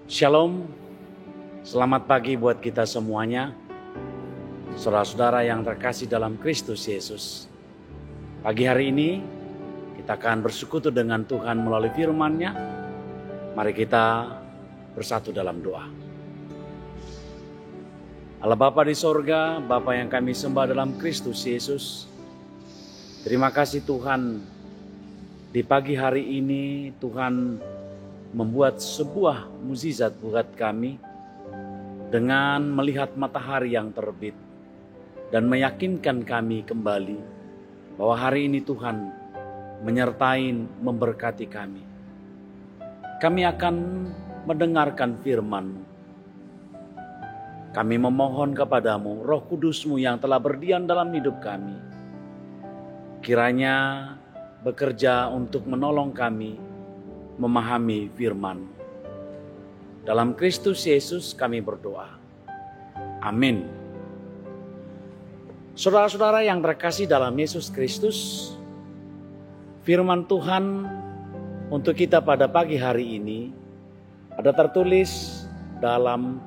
Shalom, selamat pagi buat kita semuanya. Saudara-saudara yang terkasih dalam Kristus Yesus. Pagi hari ini kita akan bersekutu dengan Tuhan melalui firman-Nya. Mari kita bersatu dalam doa. Allah Bapa di sorga, Bapa yang kami sembah dalam Kristus Yesus. Terima kasih Tuhan, di pagi hari ini Tuhan membuat sebuah mukjizat buat kami dengan melihat matahari yang terbit dan meyakinkan kami kembali bahwa hari ini Tuhan menyertai memberkati kami. Kami akan mendengarkan firman-Mu. Kami memohon kepadamu, Roh Kudus-Mu yang telah berdiam dalam hidup kami, kiranya bekerja untuk menolong kami memahami firman. Dalam Kristus Yesus kami berdoa. Amin. Saudara-saudara yang terkasih dalam Yesus Kristus, firman Tuhan untuk kita pada pagi hari ini ada tertulis dalam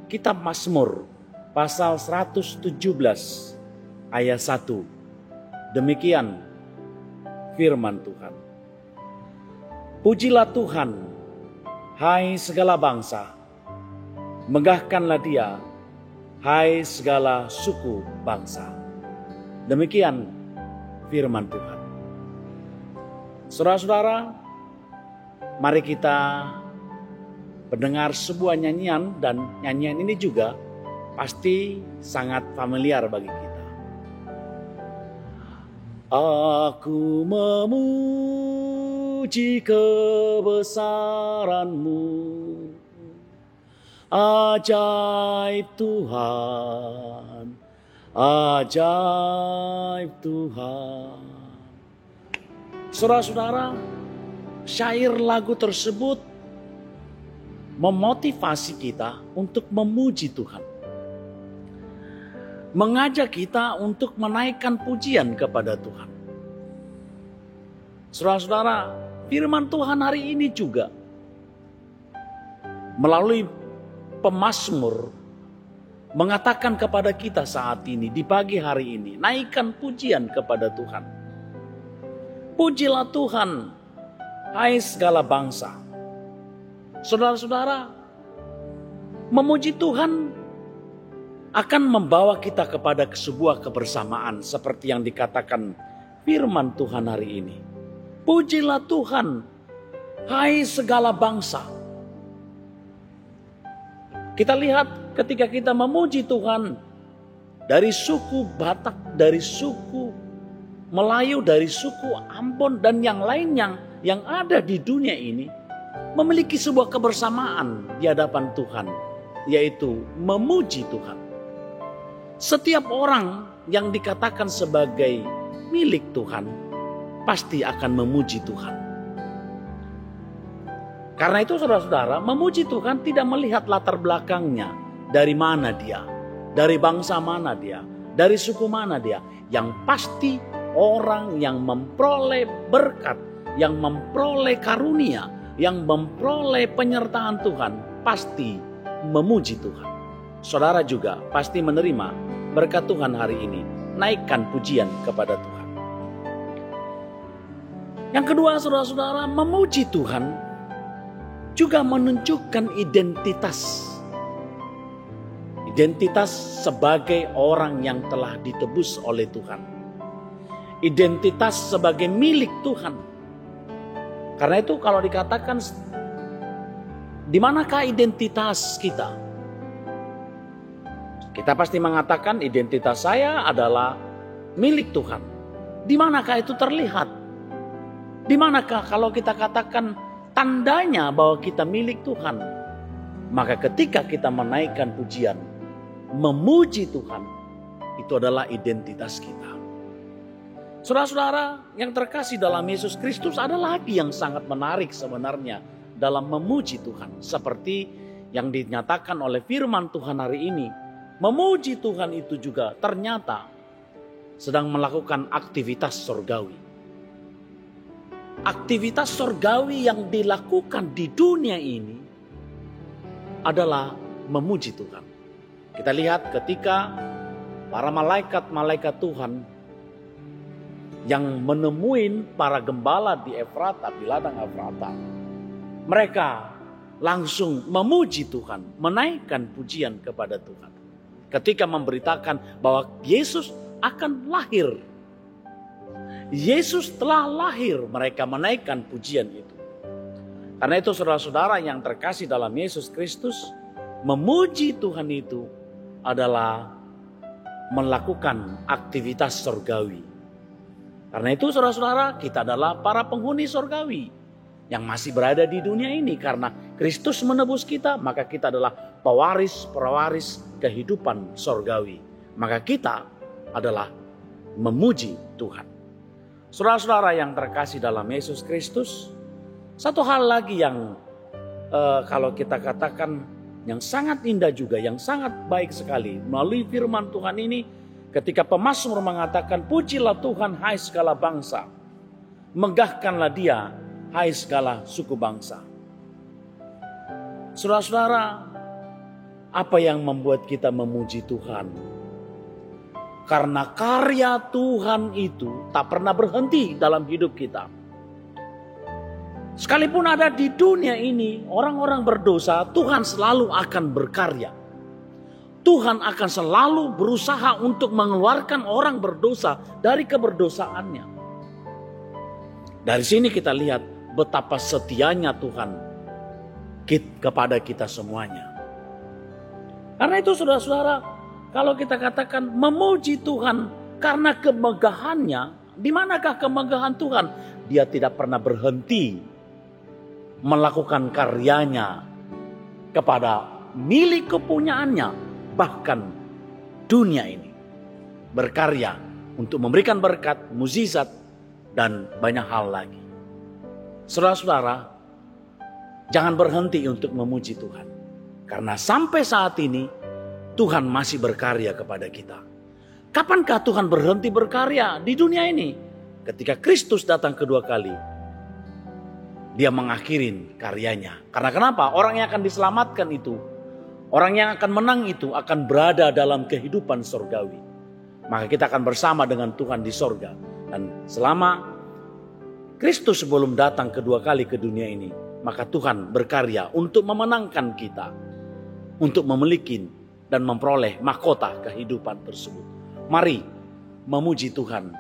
kitab Mazmur pasal 117 ayat 1. Demikian firman Tuhan. Pujilah Tuhan, hai segala bangsa. Megahkanlah Dia, hai segala suku bangsa. Demikian firman Tuhan. Saudara-saudara, mari kita mendengar sebuah nyanyian, dan nyanyian ini juga pasti sangat familiar bagi kita. Aku memuji kebesaran-Mu, ajaib Tuhan, ajaib Tuhan. Saudara-saudara, syair lagu tersebut memotivasi kita untuk memuji Tuhan, mengajak kita untuk menaikkan pujian kepada Tuhan. Saudara-saudara, firman Tuhan hari ini juga melalui pemazmur mengatakan kepada kita saat ini, di pagi hari ini, naikkan pujian kepada Tuhan. Pujilah Tuhan, hai segala bangsa. Saudara-saudara, memuji Tuhan akan membawa kita kepada sebuah kebersamaan seperti yang dikatakan firman Tuhan hari ini. Pujilah Tuhan, hai segala bangsa. Kita lihat ketika kita memuji Tuhan, dari suku Batak, dari suku Melayu, dari suku Ambon, dan yang lainnya yang ada di dunia ini memiliki sebuah kebersamaan di hadapan Tuhan, yaitu memuji Tuhan. Setiap orang yang dikatakan sebagai milik Tuhan pasti akan memuji Tuhan. Karena itu saudara-saudara, memuji Tuhan tidak melihat latar belakangnya, dari mana dia, dari bangsa mana dia, dari suku mana dia. Yang pasti orang yang memperoleh berkat, yang memperoleh karunia, yang memperoleh penyertaan Tuhan pasti memuji Tuhan. Saudara juga pasti menerima berkat Tuhan hari ini. Naikkan pujian kepada Tuhan. Yang kedua, saudara-saudara, memuji Tuhan juga menunjukkan identitas. Identitas sebagai orang yang telah ditebus oleh Tuhan. Identitas sebagai milik Tuhan. Karena itu kalau dikatakan, di manakah identitas kita? Kita pasti mengatakan identitas saya adalah milik Tuhan. Di manakah itu terlihat? Di manakah kalau kita katakan tandanya bahwa kita milik Tuhan? Maka ketika kita menaikkan pujian, memuji Tuhan, itu adalah identitas kita. Saudara-saudara yang terkasih dalam Yesus Kristus, ada lagi yang sangat menarik sebenarnya dalam memuji Tuhan. Seperti yang dinyatakan oleh firman Tuhan hari ini. Memuji Tuhan itu juga ternyata sedang melakukan aktivitas surgawi. Aktivitas surgawi yang dilakukan di dunia ini adalah memuji Tuhan. Kita lihat ketika para malaikat-malaikat Tuhan yang menemuin para gembala di Efrata, di ladang Efrata, mereka langsung memuji Tuhan, menaikkan pujian kepada Tuhan. Ketika memberitakan bahwa Yesus akan lahir. Yesus telah lahir, mereka menaikkan pujian itu. Karena itu saudara-saudara yang terkasih dalam Yesus Kristus, memuji Tuhan itu adalah melakukan aktivitas surgawi. Karena itu saudara-saudara, kita adalah para penghuni surgawi yang masih berada di dunia ini. Karena Kristus menebus kita, maka kita adalah pewaris kehidupan surgawi. Maka kita adalah memuji Tuhan. Saudara-saudara yang terkasih dalam Yesus Kristus, satu hal lagi yang kalau kita katakan yang sangat indah juga, yang sangat baik sekali melalui firman Tuhan ini, ketika pemazmur mengatakan, pujilah Tuhan hai segala bangsa, megahkanlah Dia hai segala suku bangsa. Saudara-saudara, apa yang membuat kita memuji Tuhan? Karena karya Tuhan itu tak pernah berhenti dalam hidup kita. Sekalipun ada di dunia ini orang-orang berdosa, Tuhan selalu akan berkarya. Tuhan akan selalu berusaha untuk mengeluarkan orang berdosa dari keberdosaannya. Dari sini kita lihat betapa setianya Tuhan kepada kita semuanya. Karena itu saudara-saudara, kalau kita katakan memuji Tuhan karena kemegahannya, di manakah kemegahan Tuhan? Dia tidak pernah berhenti melakukan karyanya kepada milik kepunyaannya, bahkan dunia ini. Berkarya untuk memberikan berkat, mukjizat, dan banyak hal lagi. Saudara-saudara, jangan berhenti untuk memuji Tuhan. Karena sampai saat ini, Tuhan masih berkarya kepada kita. Kapankah Tuhan berhenti berkarya di dunia ini? Ketika Kristus datang kedua kali, Dia mengakhirin karyanya. Karena kenapa? Orang yang akan diselamatkan itu, orang yang akan menang itu akan berada dalam kehidupan surgawi. Maka kita akan bersama dengan Tuhan di surga. Dan selama Kristus sebelum datang kedua kali ke dunia ini, maka Tuhan berkarya untuk memenangkan kita, untuk memiliki dan memperoleh mahkota kehidupan tersebut. Mari memuji Tuhan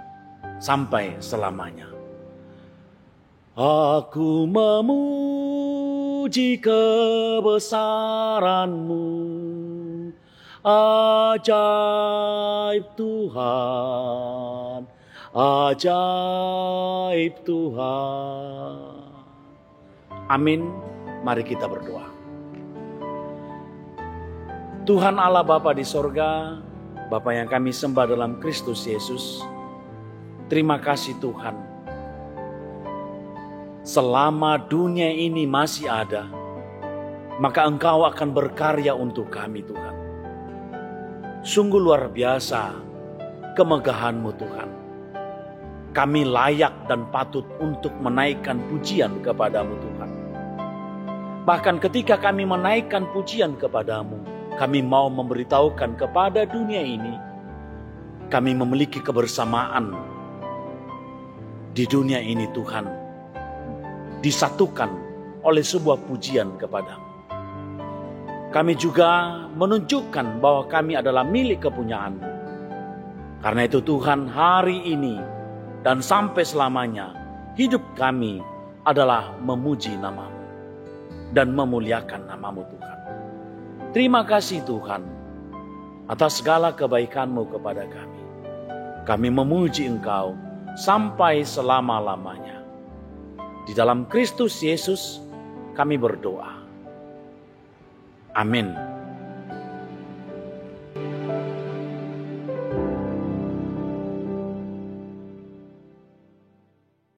sampai selamanya. Aku memuji kebesaran-Mu, ajaib Tuhan, ajaib Tuhan. Amin. Mari kita berdoa. Tuhan Allah Bapa di sorga, Bapa yang kami sembah dalam Kristus Yesus, terima kasih Tuhan. Selama dunia ini masih ada, maka Engkau akan berkarya untuk kami Tuhan. Sungguh luar biasa kemegahan-Mu Tuhan. Kami layak dan patut untuk menaikkan pujian kepada-Mu Tuhan. Bahkan ketika kami menaikkan pujian kepada-Mu, kami mau memberitahukan kepada dunia ini, kami memiliki kebersamaan di dunia ini Tuhan, disatukan oleh sebuah pujian kepada-Mu. Kami juga menunjukkan bahwa kami adalah milik kepunyaan-Mu. Karena itu Tuhan, hari ini dan sampai selamanya, hidup kami adalah memuji nama-Mu dan memuliakan nama-Mu Tuhan. Terima kasih Tuhan atas segala kebaikan-Mu kepada kami. Kami memuji Engkau sampai selama-lamanya. Di dalam Kristus Yesus kami berdoa. Amin.